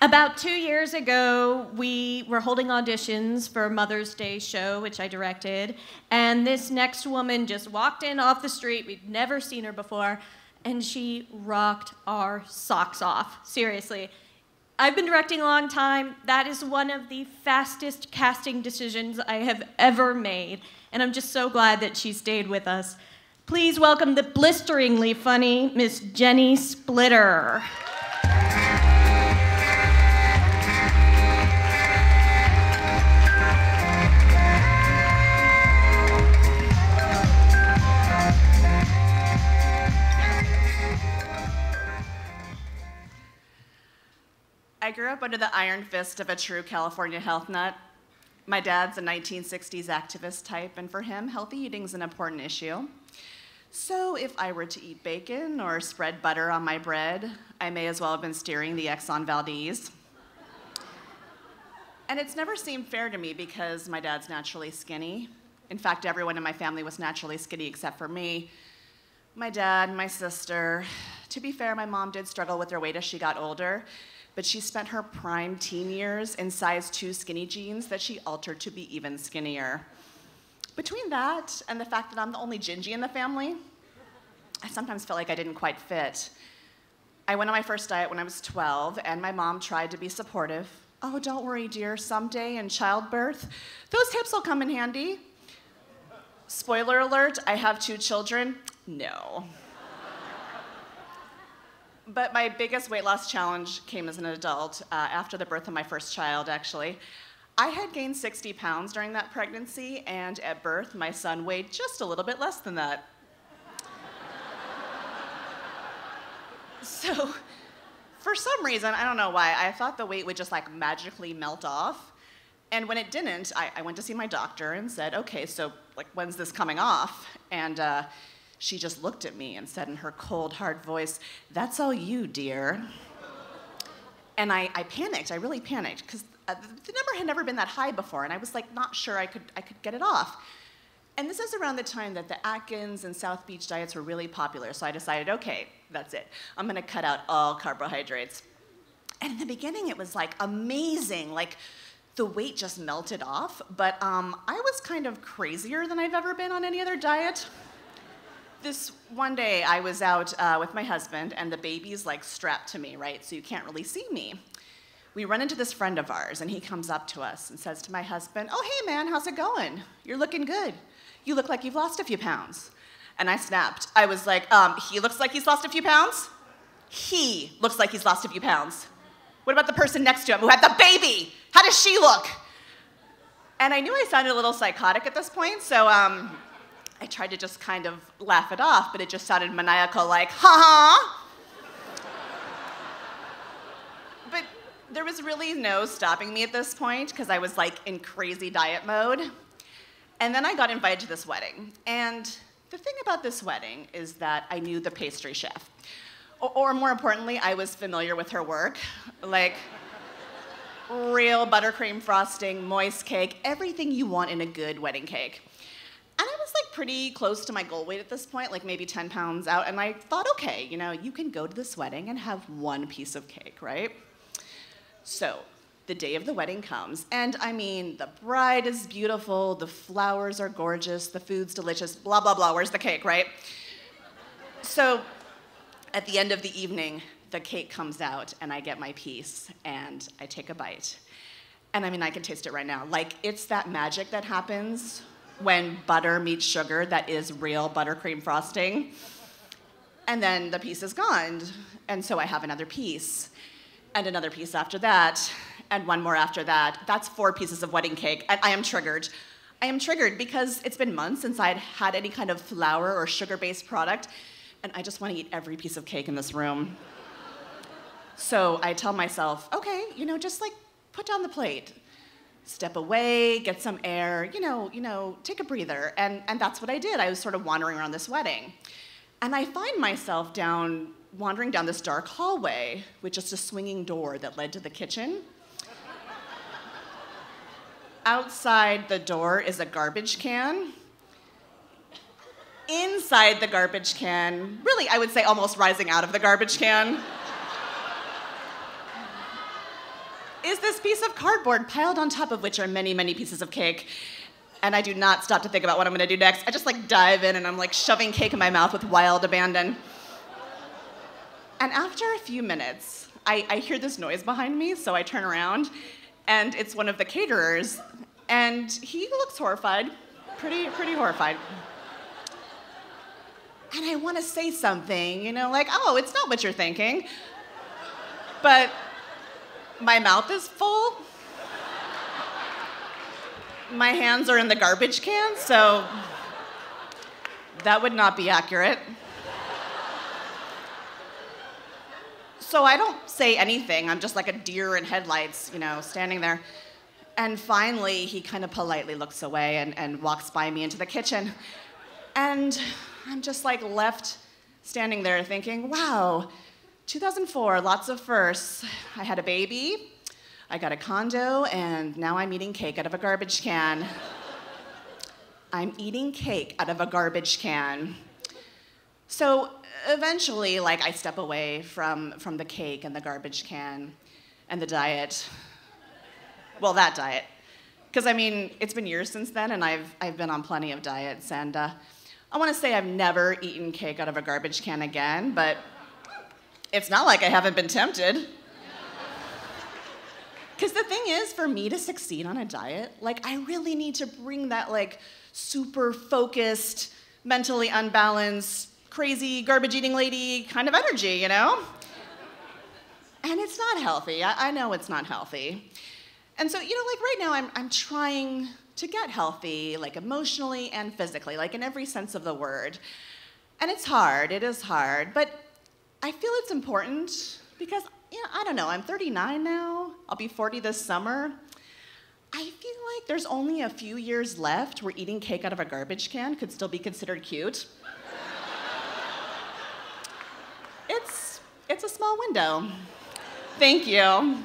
About 2 years ago, we were holding auditions for a Mother's Day show, which I directed, and this next woman just walked in off the street. We'd never seen her before, and she rocked our socks off. Seriously. I've been directing a long time. That is one of the fastest casting decisions I have ever made, and I'm just so glad that she stayed with us. Please welcome the blisteringly funny Miss Jenny Splitter. I grew up under the iron fist of a true California health nut. My dad's a 1960s activist type, and for him, healthy eating's an important issue. So if I were to eat bacon or spread butter on my bread, I may as well have been steering the Exxon Valdez. And it's never seemed fair to me because my dad's naturally skinny. In fact, everyone in my family was naturally skinny except for me. My dad, my sister. To be fair, my mom did struggle with her weight as she got older, but she spent her prime teen years in size 2 skinny jeans that she altered to be even skinnier. Between that and the fact that I'm the only gingy in the family, I sometimes felt like I didn't quite fit. I went on my first diet when I was 12, and my mom tried to be supportive. Oh, don't worry, dear, someday in childbirth, those hips will come in handy. Spoiler alert, I have 2 children. No. But my biggest weight loss challenge came as an adult, after the birth of my first child, actually. I had gained 60 pounds during that pregnancy, and at birth, my son weighed just a little bit less than that. So, for some reason, I don't know why, I thought the weight would just like magically melt off. And when it didn't, I went to see my doctor and said, okay, so like, when's this coming off? And she just looked at me and said in her cold, hard voice, "That's all you, dear." And I panicked, I really panicked, because the number had never been that high before, and I was like not sure I could get it off. And this is around the time that the Atkins and South Beach diets were really popular, so I decided, okay, that's it. I'm gonna cut out all carbohydrates. And in the beginning, it was like amazing, like the weight just melted off, but I was kind of crazier than I've ever been on any other diet. This one day, I was out with my husband, and the baby's like strapped to me, right? So you can't really see me. We run into this friend of ours, and he comes up to us and says to my husband, "Oh, hey man, how's it going? You're looking good. You look like you've lost a few pounds." And I snapped. I was like, he looks like he's lost a few pounds? He looks like he's lost a few pounds. What about the person next to him who had the baby? How does she look? And I knew I sounded a little psychotic at this point, so I tried to just kind of laugh it off, but it just sounded maniacal, like, ha-ha. But there was really no stopping me at this point, because I was like in crazy diet mode. And then I got invited to this wedding. And the thing about this wedding is that I knew the pastry chef. Or more importantly, I was familiar with her work. Like, real buttercream frosting, moist cake, everything you want in a good wedding cake. And I was like pretty close to my goal weight at this point, like maybe 10 pounds out, and I thought, okay, you know, you can go to this wedding and have one piece of cake, right? So, the day of the wedding comes, and I mean, the bride is beautiful, the flowers are gorgeous, the food's delicious, blah, blah, blah, where's the cake, right? So, at the end of the evening, the cake comes out, and I get my piece, and I take a bite. And I mean, I can taste it right now. Like, it's that magic that happens when butter meets sugar that is real buttercream frosting. And then the piece is gone. And so I have another piece, and another piece after that, and one more after that. That's 4 pieces of wedding cake, and I am triggered. I am triggered because it's been months since I'd had any kind of flour or sugar-based product, and I just want to eat every piece of cake in this room. So I tell myself, okay, you know, just like put down the plate. Step away, get some air, you know, take a breather. And that's what I did. I was sort of wandering around this wedding. And I find myself wandering down this dark hallway with just a swinging door that led to the kitchen. Outside the door is a garbage can. Inside the garbage can, really, I would say almost rising out of the garbage can, is this piece of cardboard piled on top of which are many, many pieces of cake. And I do not stop to think about what I'm gonna do next. I just like dive in and I'm like shoving cake in my mouth with wild abandon. And after a few minutes, I hear this noise behind me, so I turn around, and it's one of the caterers, and he looks horrified, pretty horrified. And I want to say something, you know, like, oh, it's not what you're thinking. But my mouth is full. My hands are in the garbage can, so that would not be accurate. So I don't say anything. I'm just like a deer in headlights, you know, standing there. And finally, he kind of politely looks away and walks by me into the kitchen. And I'm just like left standing there thinking, wow, 2004, lots of firsts. I had a baby, I got a condo, and now I'm eating cake out of a garbage can. I'm eating cake out of a garbage can. So eventually, like, I step away from the cake and the garbage can and the diet. Well, that diet. Because, I mean, it's been years since then, and I've been on plenty of diets, and I want to say I've never eaten cake out of a garbage can again, but it's not like I haven't been tempted. Because the thing is, for me to succeed on a diet, like, I really need to bring that, like, super focused, mentally unbalanced, crazy, garbage-eating lady kind of energy, you know? And it's not healthy. I know it's not healthy. And so, you know, like right now I'm trying to get healthy, like emotionally and physically, like in every sense of the word. And it's hard, it is hard, but I feel it's important because, you know, I don't know, I'm 39 now, I'll be 40 this summer. I feel like there's only a few years left where eating cake out of a garbage can could still be considered cute. It's a small window. Thank you.